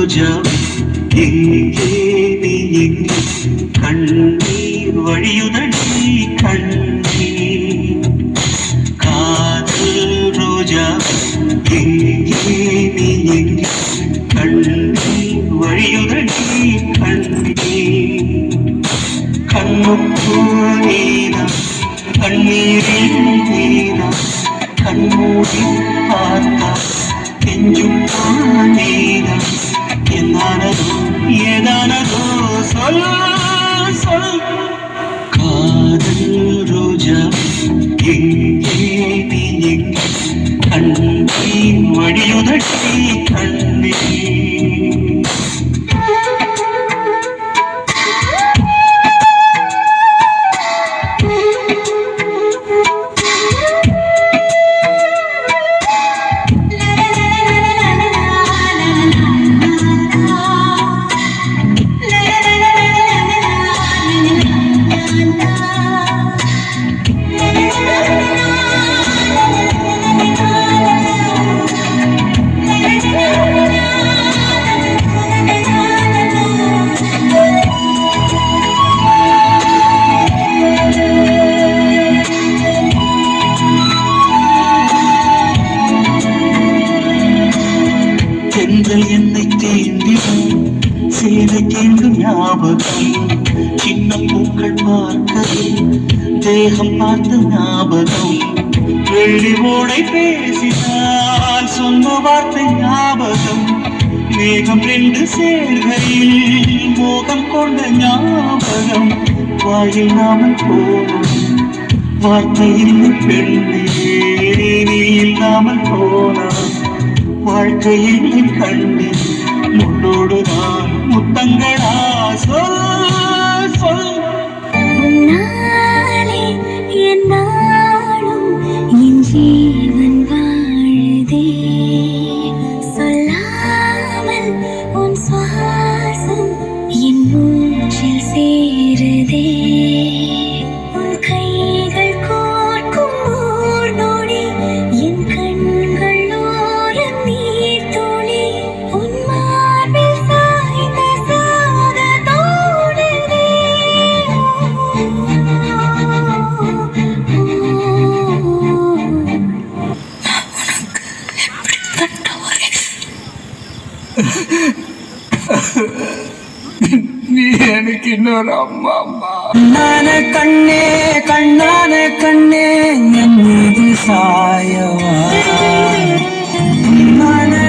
ரோஜா எங்கே நீ எங்கே கண்ணீர் வழியுதடி கண்ணீர் காதல் ரோஜா எங்கே நீ எங்கே கண்ணீர் வழியுதடி கண்ணீர் கண்ணுக்குள் நீரா கண்ணீரில் நீரா கண்மூடி பார்த்தா கெஞ்சும் நீரா என்னானதோ ஏதானதோ சொல் சொல் காதல் ரோஜா எங்கே நீ எங்கே கண்ணீர் வழியுதடி கண்ணீர் தென்றல் என்னை தேண்டிடும் சேலை கேண்டும் ஞாபகம் சின்ன பூக்கள் பார்க்கவே தேகம் பார்த்த ஞாபகம் வெள்ளி ஓடை பேசினால் சொன்ன வார்த்தை ஞாபகம் மேகம் ரெண்டு சேர்கையில் மோகம் கொண்ட ஞாபகம் வாயில்லாமல் போகும் வார்த்தை இல்லை பெண்ணே நீ இல்லாமல் போனான் வாழ்க்கையில் கண்டு முன்னோடு நான் முத்தங்களா சொல் சொல் என்னாலும் என் ஜீவன் வாழுதே சொல்லாமல் உன் சுவாசம் என் மூச்சில் சேருதே உன் கைகள் கோர்க்கும் ஓர் நொடி என் கண்கள் ஓரம் நீர் துளி உன் மார்பில் சாய்ந்த சாக தோணுதே நீ எனக்கு இன்னொரு அம்மா அம்மா கண்ணே கண்ணான கண்ணே என் மீது சாயவா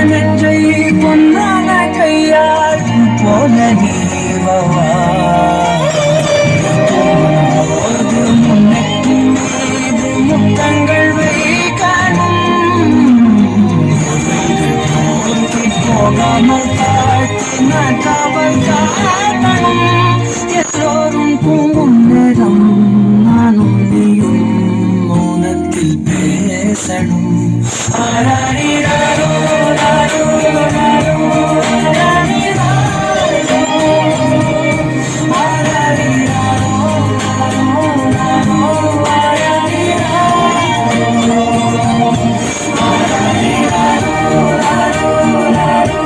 நெற்றை பொன்னான கையால் போல நீவவா முன்னெற்றி மீது முத்தங்கள் வைக்கணும் போகாமல் தாழ்த்தின காவல் காரணம் எல்லோரும் பூங்கும் நேரம் நானும் நீயும் மௌனத்தில் பேசணும் ஆராரிராரோ ராரோ ராரோ ஆராரிராரோ ஆராரிராரோ ராரோ ராரோ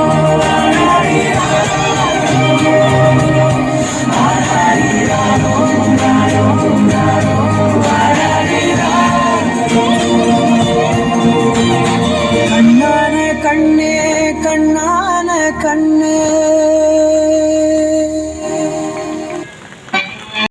கண்ணான கண்ணே கண்ணான கண்ணே